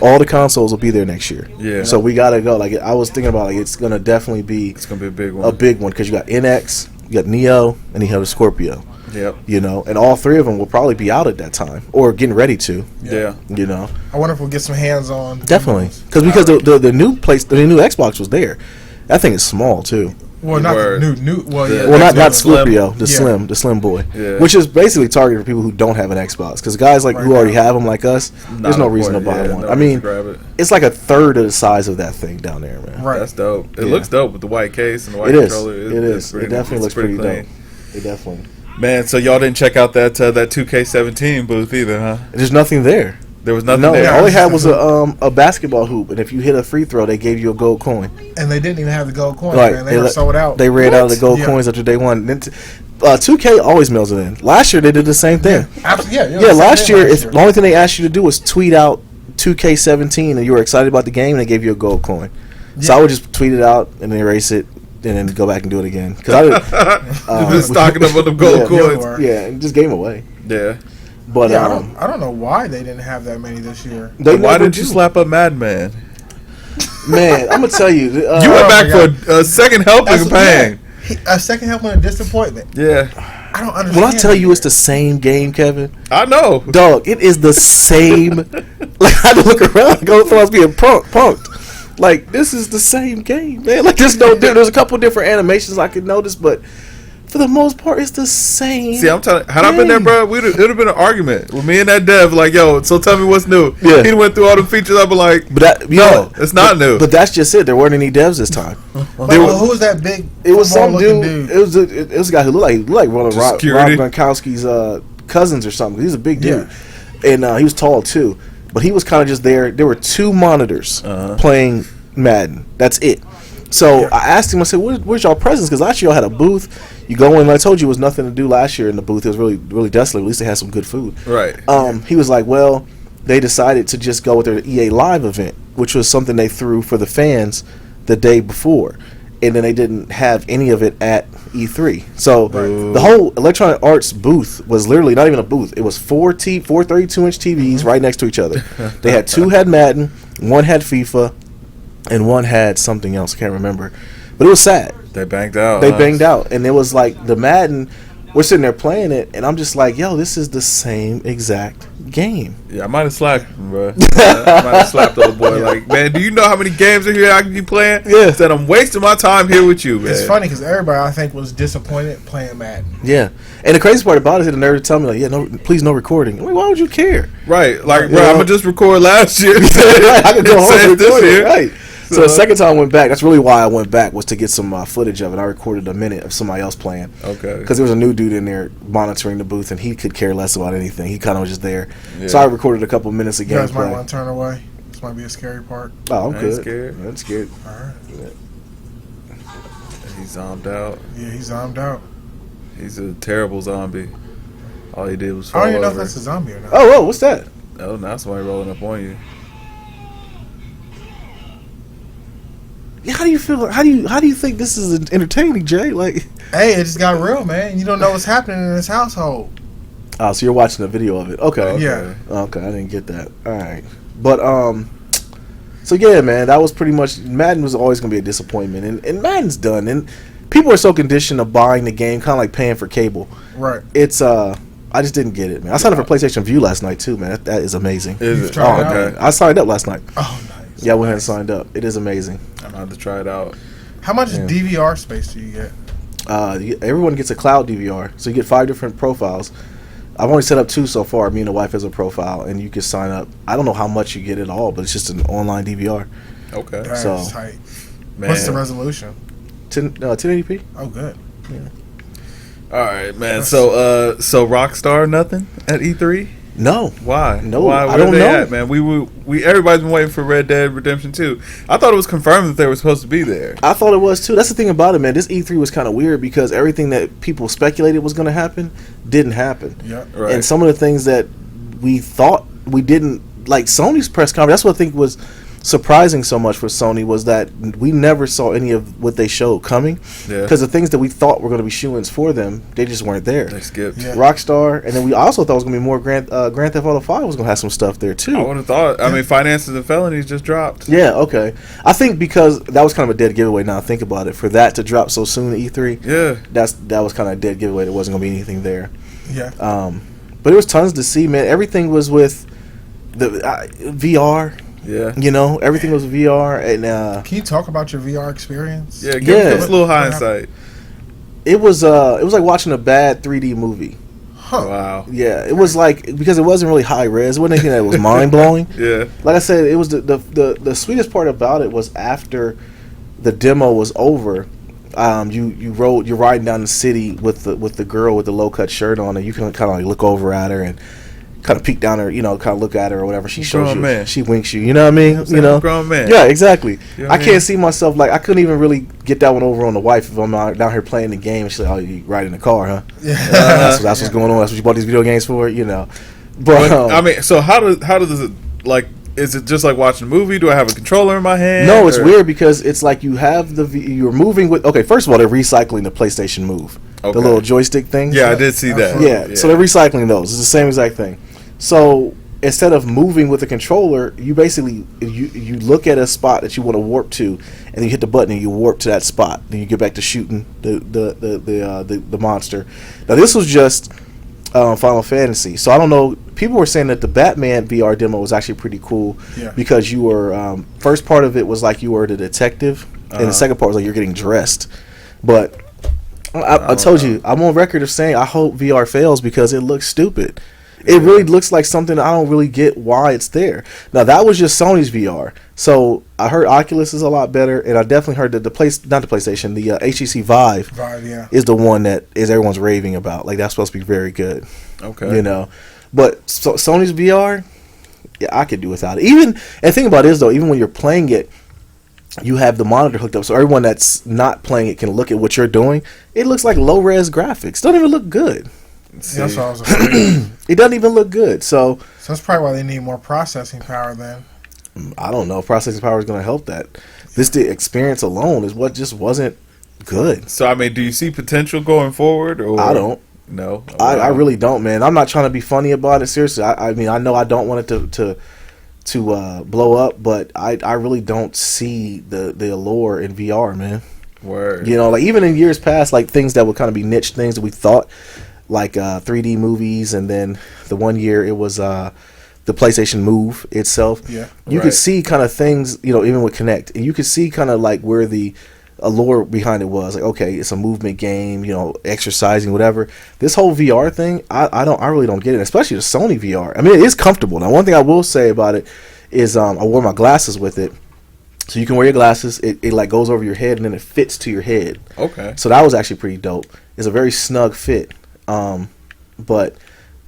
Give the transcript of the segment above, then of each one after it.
All the consoles will be there next year. Yeah. So we gotta go. Like I was thinking about, like it's gonna definitely be. It's gonna be a big one. A big one because you got NX, you got Neo, and you have the Scorpio. Yep. You know, and all three of them will probably be out at that time or getting ready to. Yeah. You know. I wonder if we'll get some hands on. Definitely, because the new new Xbox was there. That thing is small too. Well, not the new. Well, yeah. Well, not Scorpio, the Slim. the Slim boy, yeah. which is basically targeted for people who don't have an Xbox. Because guys like who already have them, like us, there's no reason to buy one. I mean, it's like a third of the size of that thing down there, man. Right, that's dope. It looks dope with the white case and the white it controller. Is. It definitely looks pretty dope. It definitely. Man, so y'all didn't check out that 2K17 booth either, huh? There's nothing there. There was nothing there. there. All they had was a basketball hoop, and if you hit a free throw, they gave you a gold coin. And they didn't even have the gold coin, man. They were sold out. They ran out of the gold coins after day one. 2K always mails it in. Last year, they did the same thing. Yeah, last year, the only thing they asked you to do was tweet out 2K17, and you were excited about the game, and they gave you a gold coin. Yeah. So I would just tweet it out and erase it, and then go back and do it again. Because You've been stocking up on the gold coins. Yeah, and just gave them away. Yeah. But I don't know why they didn't have that many this year. Why didn't you slap up Madman? Man, I'm gonna tell you. You went back for a second helping and paying. A second helping and a disappointment. Yeah. I don't understand. When I tell you it's the same game, Kevin. I know. Dog, it is the same. Like I had to look around and go through I was being punked. Like this is the same game, man. Like there's a couple different animations I could notice, but for the most part, it's the same. See, I'm telling you, had I been there, bro, it would have been an argument with me and that dev. Like, yo, so tell me what's new. Yeah. He went through all the features. I'd be like, no, it's not new. But that's just it. There weren't any devs this time. Who was that big? It was some dude. It was a guy who looked like one of Rob Gronkowski's cousins or something. He's a big dude, and he was tall too. But he was kind of just there. There were two monitors playing Madden. That's it. So I asked him, I said, where's y'all presents? Because last year y'all had a booth. You go in, I told you there was nothing to do last year in the booth. It was really, really desolate. At least they had some good food. Right. He was like, well, they decided to just go with their EA Live event, which was something they threw for the fans the day before. And then they didn't have any of it at E3. So the whole Electronic Arts booth was literally not even a booth. It was four 32-inch TVs right next to each other. They had two had Madden, one had FIFA, and one had something else. I can't remember. But it was sad. They banged out. They banged out. And it was like the Madden, we're sitting there playing it, and I'm just like, yo, this is the same exact game. Yeah, I might have slapped him, bro. I might have slapped the old boy. Like, man, do you know how many games are here I can be playing? Yeah. Said I'm wasting my time here with you, man. It's funny because everybody, I think, was disappointed playing Madden. Yeah. And the crazy part about it is the nerd tell me, like, yeah, no, please no recording. I'm like, why would you care? Right. Like, bro, I'm going to just record last year. I could go home and record it. Right. So the second time I went back, that's really why I went back, was to get some footage of it. I recorded a minute of somebody else playing. Okay. Because there was a new dude in there monitoring the booth, and he could care less about anything. He kind of was just there. Yeah. So I recorded a couple minutes of gameplay. You guys might want to turn away. This might be a scary part. Oh, I'm good. Scared. I'm scared. All right. Yeah. He's zombed out. Yeah, he's zombed out. He's a terrible zombie. All he did was fall I don't even know over. if that's a zombie or not. Oh, whoa, what's that? Oh, now somebody rolling up on you. How do you feel? How do you think this is entertaining, Jay? Like, hey, it just got real, man. You don't know what's happening in this household. Oh, so you're watching a video of it? Okay. Okay. Yeah. Okay, I didn't get that. All right, but so yeah, man, that was pretty much. Madden was always gonna be a disappointment, and Madden's done, and people are so conditioned of buying the game, kind of like paying for cable. Right. It's I just didn't get it, man. I signed up for PlayStation View last night too, man. That is amazing. Is it? Oh, okay. I signed up last night. Oh, nice. Yeah, I went ahead and signed up. It is amazing. I'm going to have to try it out. How much DVR space do you get? Everyone gets a cloud DVR, so you get 5 different profiles. I've only set up 2 so far. Me and the wife has a profile, and you can sign up. I don't know how much you get at all, but it's just an online DVR. Okay. That's tight. Man. What's the resolution? 1080p. Oh, good. Yeah. All right, man. So Rockstar nothing at E3? No. Why? No. Why? Where I don't they know. at, man? We everybody's been waiting for Red Dead Redemption 2. I thought it was confirmed that they were supposed to be there. I thought it was too. That's the thing about it, man. This E3 was kind of weird because everything that people speculated was going to happen didn't happen. Yeah. Right. And some of the things that we thought we didn't, like Sony's press conference. That's what I think was surprising so much for Sony was that we never saw any of what they showed coming. Because the things that we thought were going to be shoo-ins for them, they just weren't there. They skipped. Rockstar, and then we also thought it was going to be more Grand Theft Auto 5 was going to have some stuff there too. I would have thought. I mean, Finances and Felonies just dropped. Yeah, okay. I think because that was kind of a dead giveaway. Now I think about it, for that to drop so soon at E3, that was kind of a dead giveaway. There wasn't going to be anything there. Yeah. But it was tons to see, man. Everything was with the VR. Yeah. You know, everything was VR. And can you talk about your VR experience? Yeah, give us a little hindsight. It was like watching a bad 3D movie. Huh. Wow. Yeah, it was like, because it wasn't really high res. It wasn't anything that was mind blowing. Yeah. Like I said, it was the sweetest part about it was after the demo was over. You're riding down the city with the girl with the low cut shirt on, and you can kind of like look over at her and kind of peek down her, kind of look at her or whatever. She shows you, man. She winks you. You know what I mean? Grown man. Yeah, exactly. You know I can't see myself like I couldn't even really get that one over on the wife if I'm out down here playing the game. And she's like, "Oh, you riding the car, huh? Yeah, that's what's going on. That's what you bought these video games for, But I mean, so how does it like? Is it just like watching a movie? Do I have a controller in my hand? No, it's weird because it's like you have you're moving with. Okay, first of all, they're recycling the PlayStation Move, the little joystick thing. Yeah, I did see that. Yeah, so they're recycling those. It's the same exact thing. So instead of moving with the controller, you basically you look at a spot that you want to warp to, and then you hit the button and you warp to that spot. Then you get back to shooting the monster. Now this was just Final Fantasy, so I don't know. People were saying that the Batman VR demo was actually pretty cool because you were first part of it was like you were the detective, and the second part was like you're getting dressed. But I told you, I'm on record of saying I hope VR fails because it looks stupid. It really looks like something I don't really get why it's there. Now that was just Sony's VR. So I heard Oculus is a lot better, and I definitely heard that the PlayStation, the HTC Vive is the one that is everyone's raving about. Like that's supposed to be very good. Okay. But Sony's VR, yeah, I could do without it. And think about it is though, even when you're playing it, you have the monitor hooked up, so everyone that's not playing it can look at what you're doing. It looks like low res graphics. Don't even look good. Yeah, that's what I was afraid. It doesn't even look good. So that's probably why they need more processing power then. I don't know if processing power is going to help that. The experience alone is what just wasn't good. So I mean, do you see potential going forward? Or I don't. No, I really don't, man. I'm not trying to be funny about it. Seriously, I mean, I know I don't want it to blow up, but I really don't see the allure in VR, man. Word. Like even in years past, like things that would kind of be niche things that we thought, like 3D movies, and then the one year it was the PlayStation Move itself. Yeah, you could see kind of things, even with Kinect, and you could see kind of like where the allure behind it was. Like, okay, it's a movement game, exercising, whatever. This whole VR thing, I really don't get it, especially the Sony VR. I mean, it is comfortable. Now, one thing I will say about it is I wore my glasses with it. So you can wear your glasses, it like goes over your head and then it fits to your head. Okay. So that was actually pretty dope. It's a very snug fit. But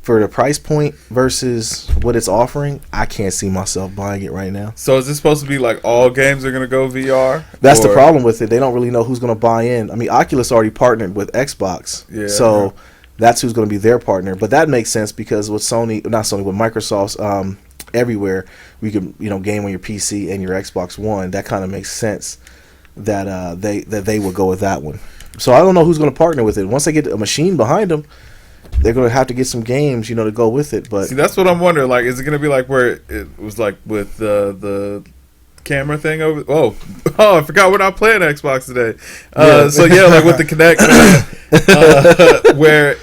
for the price point versus what it's offering, I can't see myself buying it right now. So is this supposed to be like all games are going to go VR? That's the problem with it. They don't really know who's going to buy in. I mean, Oculus already partnered with Xbox. Yeah. So that's who's going to be their partner. But that makes sense because with with Microsoft's everywhere, we can game on your PC and your Xbox One. That kind of makes sense that they would go with that one. So I don't know who's going to partner with it. Once they get a machine behind them, they're going to have to get some games, to go with it. But see, that's what I'm wondering. Like, is it going to be like where it was like with the camera thing over? Oh, I forgot we're not playing Xbox today. So yeah, like with the Kinect, where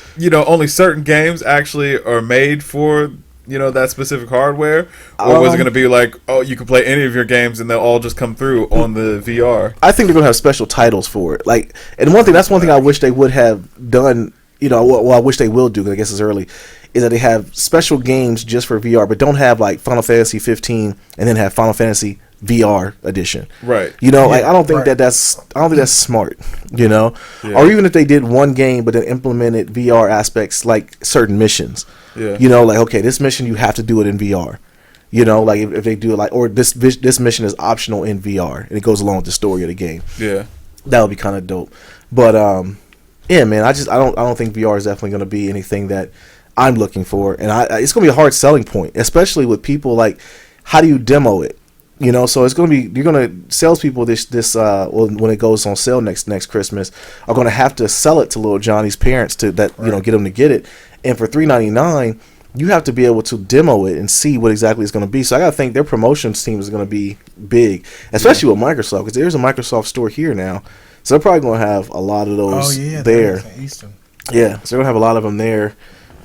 only certain games actually are made for that specific hardware, or was it going to be like, oh, you can play any of your games and they'll all just come through on the VR? I think they're going to have special titles for it. Like, and that's one thing I wish they would have done. Well, I wish they will do, because I guess it's early, is that they have special games just for VR, but don't have like Final Fantasy 15 and then have Final Fantasy VR edition. Right. Like I don't think that's smart. Yeah. Or even if they did one game but then implemented VR aspects like certain missions. Yeah. Like, okay, this mission you have to do it in VR. Like if they do it like, or this mission is optional in VR and it goes along with the story of the game. Yeah. That would be kind of dope. But yeah, man, I don't think VR is definitely going to be anything that I'm looking for, and it's going to be a hard selling point, especially with people like, how do you demo it? You know, so it's gonna be salespeople when it goes on sale next Christmas are gonna have to sell it to little Johnny's parents to get them to get it, and for $3.99 you have to be able to demo it and see what exactly it's gonna be. So I gotta think their promotions team is gonna be big, especially with Microsoft, because there's a Microsoft store here now, so they're probably gonna have a lot of those there. Yeah, so they're gonna have a lot of them there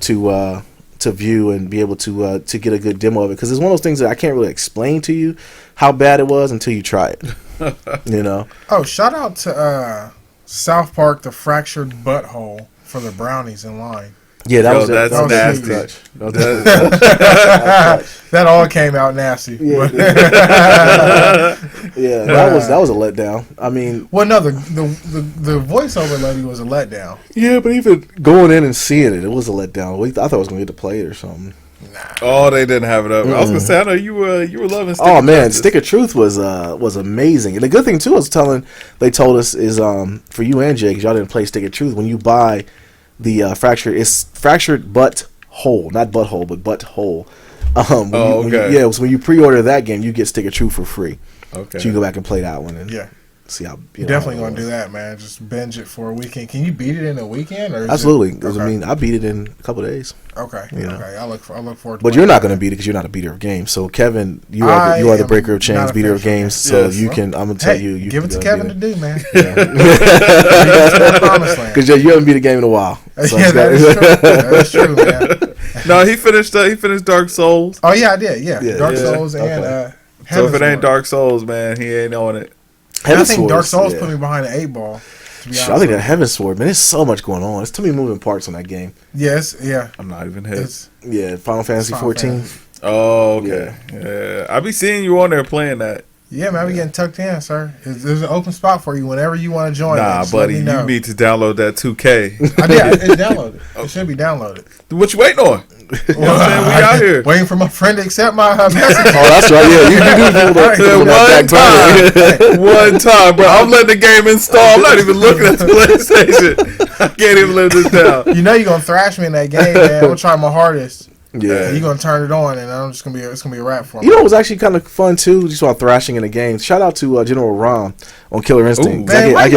to view and be able to get a good demo of it, because it's one of those things that I can't really explain to you how bad it was until you try it. You know. Oh, shout out to South Park, the fractured butthole for the brownies in line. Yeah, that was nasty. That all came out nasty. Yeah, yeah, that was a letdown. I mean, well, no, the voiceover lady was a letdown. Yeah, but even going in and seeing it was a letdown. I thought I was gonna get to play it or something. Oh, they didn't have it up. I was gonna say, I know you were loving. Stick of Truth was amazing. And the good thing too they told us is for you and Jay, because y'all didn't play Stick of Truth, when you buy the fractured butt hole, not butthole, but butt hole. So when you pre-order that game, you get Stick of Truth for free. Okay, so you can go back and play that one and see how. Definitely gonna do that, man. Just binge it for a weekend. Can you beat it in a weekend? Or absolutely. I mean, I beat it in a couple of days. Okay. Okay. I look forward to. But you're not going to beat it because you're not a beater of games. So Kevin, you are the breaker of chains, beater of games. So you can. I'm gonna tell you. Give it to Kevin to do, man. Because you haven't beat a game in a while. So that is true. That is true, man. No, he finished Dark Souls. Oh yeah, I did. Yeah, Dark Souls and. So if it ain't Dark Souls, man, he ain't on it. I think Dark Souls put me behind the 8-ball. I think that Heaven's Sword, man, there's so much going on. There's too many moving parts on that game. Yes, yeah. I'm not even hit. Final Fantasy 14. Oh, okay. Yeah. I be seeing you on there playing that. Yeah, man, I be getting tucked in, sir. There's an open spot for you whenever you want to join. Nah, buddy, you need to download that 2K. I did. It's downloaded. It should be downloaded. What you waiting on? You know what I'm saying? We out here waiting for my friend to accept my message. Oh, that's right. Yeah, you do one time, bro. I'm letting the game install. I'm not even looking at the PlayStation. I can't even live this down. You know you're gonna thrash me in that game, man. I'm gonna try my hardest. Yeah, you're gonna turn it on, and it's gonna be a wrap for me. You know what was actually kind of fun too, just while thrashing in the game. Shout out to General Rom on Killer Instinct. Ooh, man, I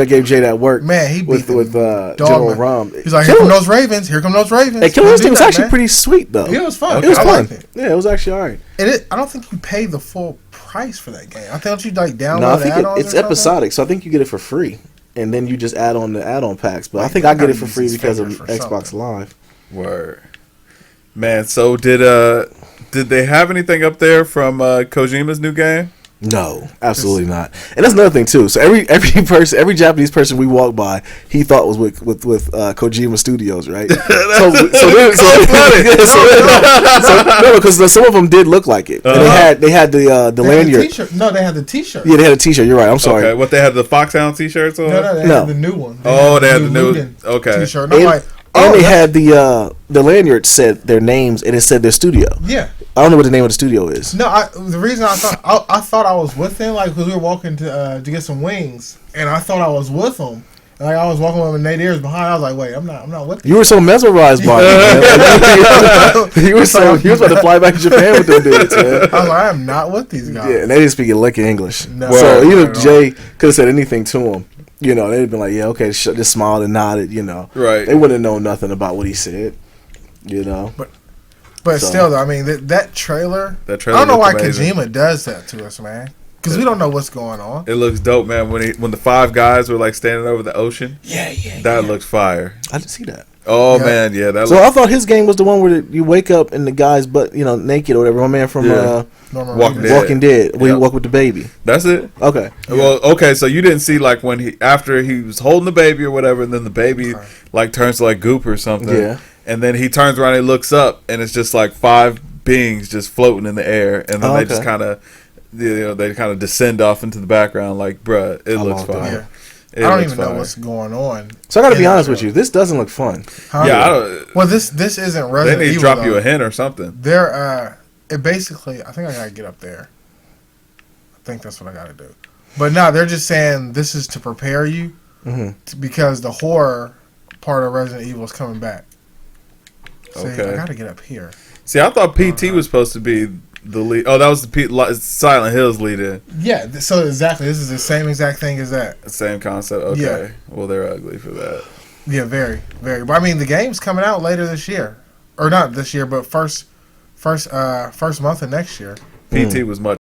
gave Jay that work. Man, he beat with General Rom. He's like, here come those Ravens. Here come those Ravens. Hey, Killer Instinct was actually pretty sweet though. Yeah, it was fun. Okay. It was fun. Yeah, it was actually alright. I don't think you pay the full price for that game. I think don't you download. No, I think it's episodic, so I think you get it for free, and then you just add on the add-on packs. But I think I get it for free because of Xbox Live. Word. Man, so did they have anything up there from Kojima's new game? No, absolutely not. And that's another thing too. So every Japanese person we walk by, he thought was with Kojima Studios, right? Because some of them did look like it. And they had the lanyard. No, they had the T-shirt. Yeah, they had a T-shirt. You're right. I'm sorry. Okay, what they had the Foxhound T-shirts on? No, they had the new one. They had the new T-shirt. And they had the lanyard said their names and it said their studio. Yeah, I don't know what the name of the studio is. No, the reason I thought I was with them, like, because we were walking to get some wings, and I thought I was with them. Like, I was walking with them, Nate Ears behind. I was like, wait, I'm not with them. You were so mesmerized by it, man. You was about to fly back to Japan with them dudes, man. I was like, I am not with these guys. Yeah, and they didn't speak a lick of English. No, so even Jay could have said anything to him. You know, they'd have been like, yeah, okay, just smiled and nodded, you know. Right. They wouldn't have known nothing about what he said, you know. But still, though, I mean, that trailer, I don't know why amazing. Kojima does that to us, man. Because we don't know what's going on. It looks dope, man. When the five guys were, like, standing over the ocean. Yeah. That looks fire. I didn't see that. Oh, man, yeah. I thought his game was the one where you wake up and the guy's butt, you know, naked or whatever. My man from Walking Dead. Where you walk with the baby. That's it. Okay. Yeah. Well, okay. So you didn't see like when after he was holding the baby or whatever, and then the baby like turns to like goop or something. Yeah. And then he turns around and looks up, and it's just like five beings just floating in the air, and then they just kind of, they kind of descend off into the background. Like, bruh, it looks fire. I don't even know what's going on. So I got to be honest with you. This doesn't look fun. Well, this isn't Resident Evil. They need to drop you a hint or something. It basically, I think I gotta get up there. I think that's what I gotta do. But no, they're just saying this is to prepare you because the horror part of Resident Evil is coming back. So I gotta get up here. See, I thought PT was supposed to be The lead. Oh, that was the Silent Hill's lead in. Yeah. So exactly, this is the same exact thing as that. Same concept. Okay. Yeah. Well, they're ugly for that. Yeah, very, very. But I mean, the game's coming out later this year, or not this year, but first month of next year. PT was much